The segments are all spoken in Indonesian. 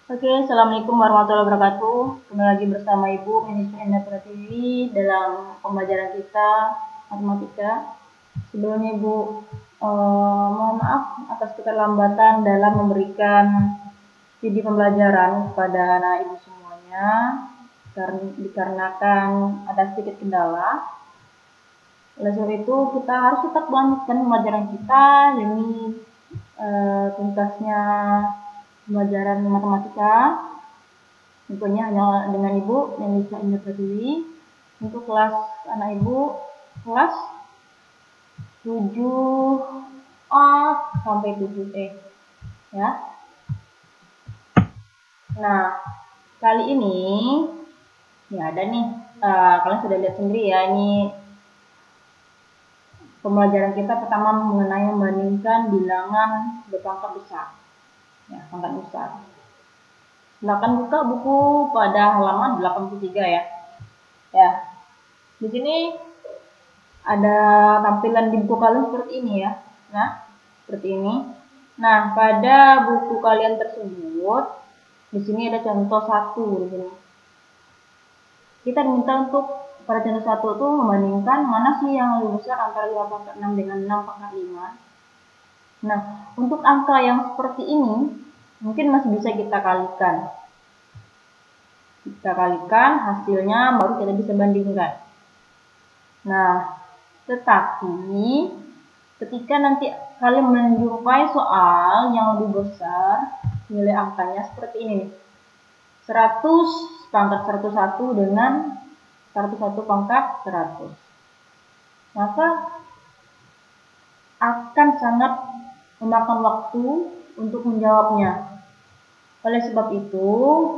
Oke, Assalamualaikum warahmatullahi wabarakatuh. Kembali lagi bersama Ibu Ministri Enda Pratiwi dalam pembelajaran kita matematika. Sebelumnya Ibu mohon maaf atas keterlambatan dalam memberikan video pembelajaran kepada anak Ibu semuanya dikarenakan ada sedikit kendala. Oleh sebab itu kita harus tetap melanjutkan pembelajaran kita demi tuntasnya pembelajaran matematika. Tentunya hanya dengan Ibu Melisa Indah Pratiwi untuk kelas anak Ibu kelas 7A sampai 7E ya. Nah, kali ini ya ada nih kalian sudah lihat sendiri ya, ini pembelajaran kita pertama mengenai membandingkan bilangan berpangkat besar. Ya, pangkat besar. Silakan buka buku pada halaman 83 ya. Ya. Di sini ada tampilan di buku kalian seperti ini ya. Nah, seperti ini. Nah, pada buku kalian tersebut di sini ada contoh 1 di sini. Kita diminta untuk pada contoh 1 itu membandingkan mana sih yang lebih besar antara 5 pangkat 6 dengan 6 pangkat 5. Nah, untuk angka yang seperti ini mungkin masih bisa kita kalikan. Kita kalikan hasilnya baru kita bisa bandingkan. Nah, tetapi ketika nanti kalian menjumpai soal yang lebih besar, nilai angkanya seperti ini nih. 100 pangkat 101 dengan 101 pangkat 100. Maka akan sangat memakan waktu untuk menjawabnya. Oleh sebab itu,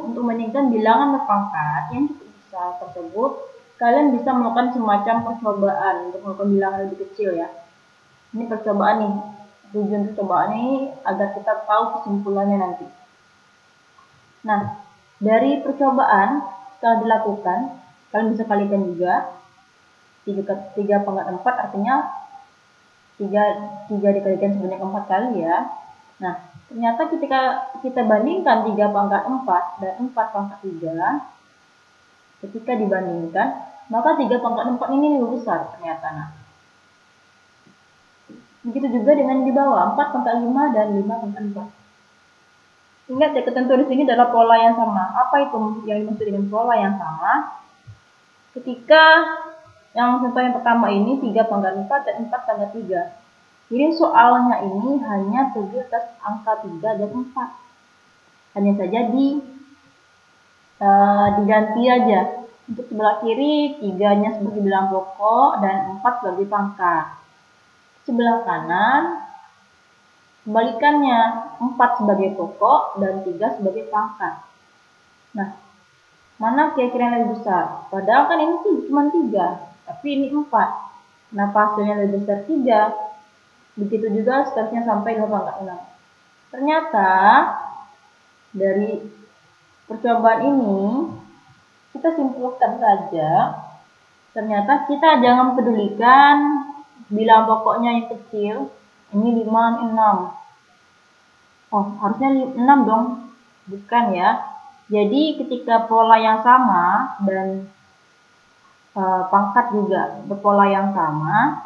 untuk membandingkan bilangan berpangkat yang cukup besar tersebut, kalian bisa melakukan semacam percobaan untuk melakukan bilangan lebih kecil ya. Ini percobaan nih. Tujuan percobaan ini agar kita tahu kesimpulannya nanti. Nah, dari percobaan setelah dilakukan, kalian bisa kalikan juga 3 pangkat 4 artinya 3 dikalikan sebanyak 4 kali ya. Nah, ternyata ketika kita bandingkan 3 pangkat 4 dan 4 pangkat 3, ketika dibandingkan, maka 3 pangkat 4 ini lebih besar ternyata. Nah, begitu juga dengan di bawah 4 pangkat 5 dan 5 pangkat 4. Ingat ya, ketentuan di sini adalah pola yang sama. Apa itu yang dimaksud dengan pola yang sama? Ketika yang contoh yang pertama ini 3 pangkat 4 dan 4 pangkat 3. Jadi soalnya ini hanya terdiri atas angka 3 dan 4. Hanya saja diganti aja. Untuk sebelah kiri 3-nya sebagai bilangan pokok dan 4 sebagai pangkat. Sebelah kanan kebalikannya, 4 sebagai pokok dan 3 sebagai pangkat. Nah, mana kira-kira yang lebih besar? Padahal kan ini cuma 3, tapi ini 4. Kenapa hasilnya lebih besar 3? Begitu juga seterusnya sampai 5 pangkat 6. Ternyata dari percobaan ini kita simpulkan saja, ternyata kita jangan pedulikan bilangan pokoknya yang kecil. Ini 5, 6. Oh, harusnya 6 dong. Bukan ya. Jadi ketika pola yang sama dan pangkat juga berpola yang sama,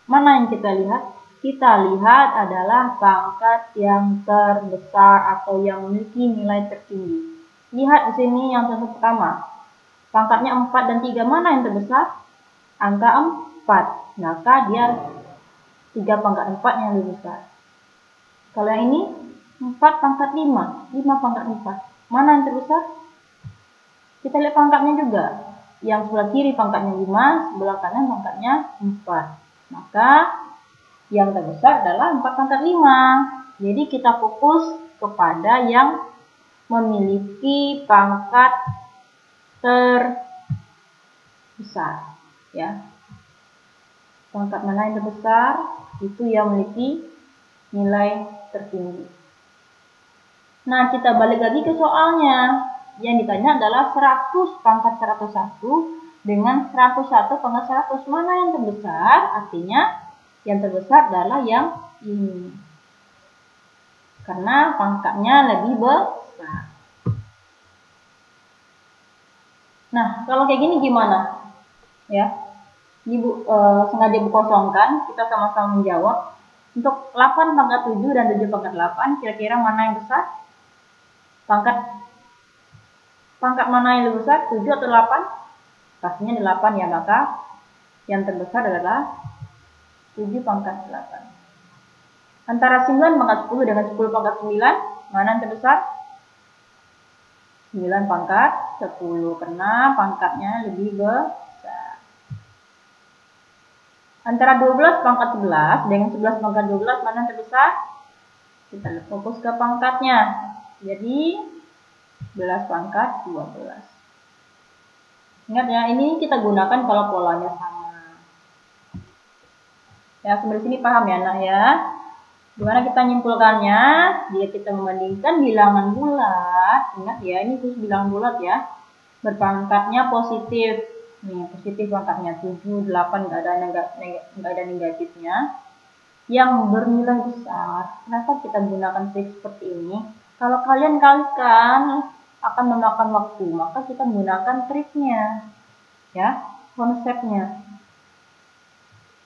mana yang kita lihat? Kita lihat adalah pangkat yang terbesar atau yang memiliki nilai tertinggi. Lihat di sini yang contoh pertama. Pangkatnya 4 dan 3, mana yang terbesar? Angka 4. Maka dia 3 pangkat 4 yang lebih besar. Kalau yang ini 4 pangkat 5, 5 pangkat 4. Mana yang terbesar? Kita lihat pangkatnya juga. Yang sebelah kiri pangkatnya 5, sebelah kanan pangkatnya 4. Maka yang terbesar adalah 4 pangkat 5. Jadi kita fokus kepada yang memiliki pangkat terbesar ya. Pangkat mana yang terbesar? Itu yang memiliki nilai tertinggi. Nah, kita balik lagi ke soalnya. Yang ditanya adalah 100 pangkat 101 dengan 101 pangkat 100. Mana yang terbesar? Artinya yang terbesar adalah yang ini. Karena pangkatnya lebih besar. Nah, kalau kayak gini gimana? Ya, sengaja ibu kosongkan, kita sama-sama menjawab. Untuk 8 pangkat 7 dan 7 pangkat 8, kira-kira mana yang besar? Pangkat mana yang lebih besar? 7 atau 8? Pastinya 8 ya, maka yang terbesar adalah 7 pangkat 8. Antara 9 pangkat 10 dengan 10 pangkat 9, mana yang terbesar? 9 pangkat 10, karena pangkatnya lebih besar. Antara 12 pangkat 11 dengan 11 pangkat 12, mana yang terbesar? Kita fokus ke pangkatnya. Jadi 11 pangkat 12. Ingat ya, ini kita gunakan kalau polanya sama. Ya, sampai sini paham ya anak ya? Gimana kita menyimpulkannya? Jika kita membandingkan bilangan bulat, ingat ya, ini khusus bilangan bulat ya, berpangkatnya positif. Nih, positif pangkatnya 7, 8, nggak ada negatifnya. Yang bernilai besar, kenapa kita gunakan trik seperti ini? Kalau kalian kalikan akan memakan waktu, maka kita menggunakan triknya, ya, konsepnya.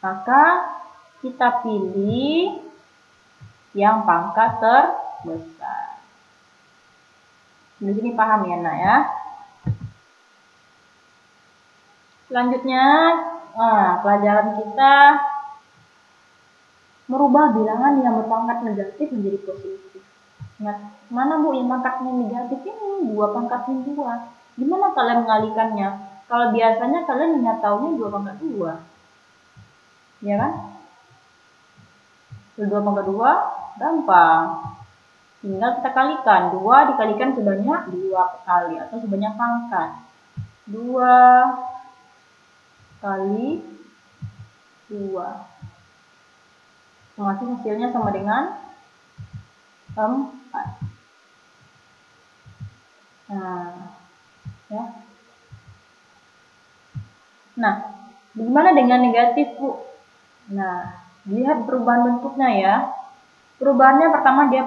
Maka kita pilih yang pangkat terbesar. Di sini paham ya nak ya? Selanjutnya, pelajaran kita merubah bilangan yang berpangkat negatif menjadi positif. Nah, mana bu yang pangkatnya negatif ini? 2 pangkat 2. Gimana kalian mengalihkannya? Kalau biasanya kalian hanya tahunya 2 pangkat 2. Ya kan? 2 pangkat 2 gampang. Tinggal kita kalikan. 2 dikalikan sebanyak 2 kali atau sebanyak pangkat. 2 kali 2. Otomatis hasilnya sama dengan 4. Nah, ya. Nah, bagaimana dengan negatif, Bu? Nah, lihat perubahan bentuknya ya. Perubahannya pertama dia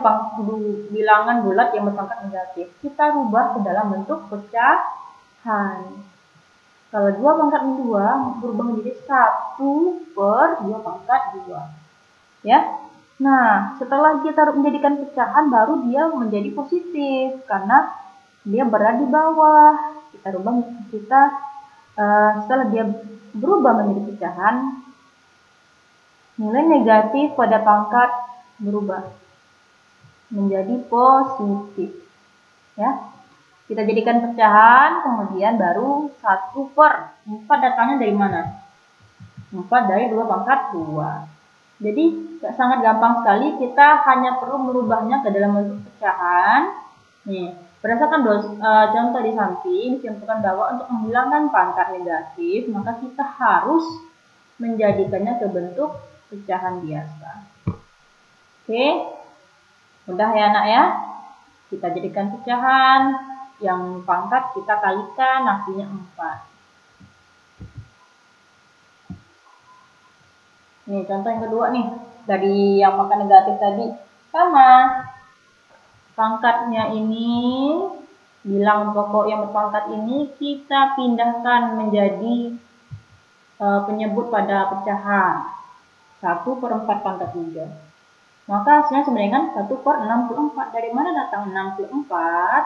bilangan bulat yang berpangkat negatif. Kita rubah ke dalam bentuk pecahan. Kalau 2 pangkat 2 berubah menjadi 1/2 pangkat 2. Ya. Nah, setelah kita menjadikan pecahan baru dia menjadi positif karena dia berada di bawah. Setelah dia berubah menjadi pecahan, nilai negatif pada pangkat berubah menjadi positif. Ya, kita jadikan pecahan, kemudian baru 1/4 datangnya dari mana? 4 dari 2 pangkat 2. Jadi sangat gampang sekali, kita hanya perlu merubahnya ke dalam bentuk pecahan. Nih, berdasarkan contoh di samping disimpulkan bahwa untuk menghilangkan pangkat negatif, maka kita harus menjadikannya ke bentuk pecahan biasa. Oke, mudah ya anak ya. Kita jadikan pecahan, yang pangkat kita kalikan, hasilnya 4. Nih contoh yang kedua nih, dari yang pangkat negatif tadi sama. Pangkatnya ini, bilangan pokok yang berpangkat ini kita pindahkan menjadi penyebut pada pecahan 1/4 pangkat 3. Maka hasilnya sama dengan 1/64. Dari mana datang 64?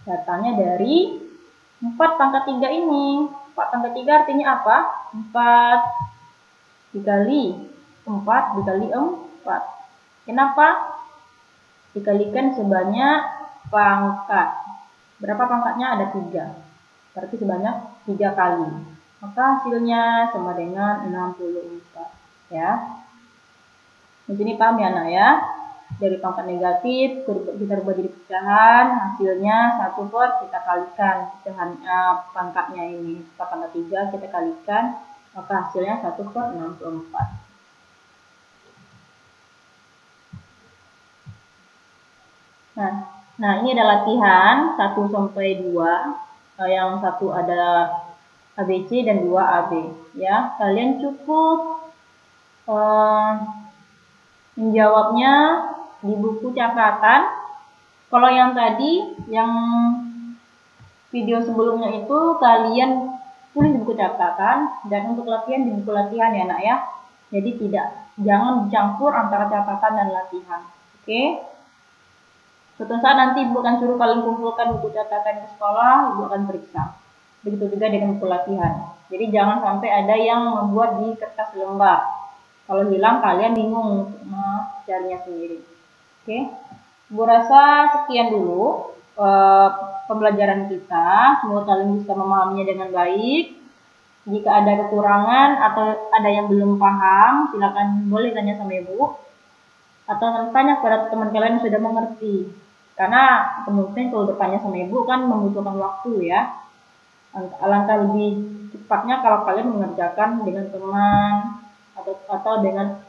Datangnya dari 4 pangkat 3 ini. 4 pangkat 3 artinya apa? 4 dikali 4 dikali 4. Kenapa? Dikalikan sebanyak pangkat. Berapa pangkatnya? Ada 3. Berarti sebanyak 3 kali. Maka hasilnya sama dengan 64. Ya. Di sini paham ya anak ya? Dari pangkat negatif kita rubah jadi pecahan, hasilnya 1/4 kita kalikan pecahannya, pangkatnya ini 4 pangkat 3 kita kalikan, maka hasilnya 1/64. Nah ini ada latihan 1 sampai 2. Yang satu ada ABC dan 2 AB ya. Kalian cukup menjawabnya di buku catatan. Kalau yang tadi yang video sebelumnya itu kalian tulis di buku catatan, dan untuk latihan di buku latihan ya nak ya. Jadi jangan dicampur antara catatan dan latihan. Oke? Suatu saat nanti ibu akan suruh kalian kumpulkan buku catatan ke sekolah, ibu akan periksa. Begitu juga dengan buku latihan. Jadi jangan sampai ada yang membuat di kertas lembar. Kalau hilang kalian bingung untuk mencarinya sendiri. Oke? Ibu rasa sekian dulu pembelajaran kita. Semoga kalian bisa memahaminya dengan baik. Jika ada kekurangan atau ada yang belum paham, silakan boleh tanya sama ibu, atau tanya kepada teman kalian yang sudah mengerti. Karena kemungkinan kalau bertanya sama ibu kan membutuhkan waktu ya. Alangkah lebih cepatnya kalau kalian mengerjakan dengan teman atau dengan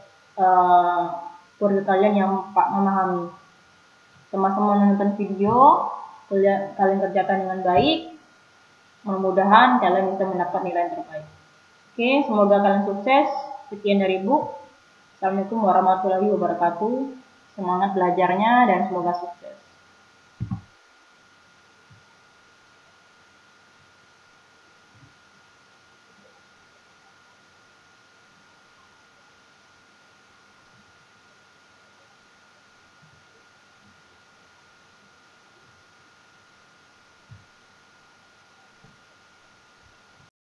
keluarga kalian yang memahami. Sama-sama menonton video, kalian kerjakan dengan baik. Mudah-mudahan kalian bisa mendapat nilai terbaik. Oke, semoga kalian sukses. Sekian dari ibu. Assalamualaikum warahmatullahi wabarakatuh. Semangat belajarnya dan semoga sukses.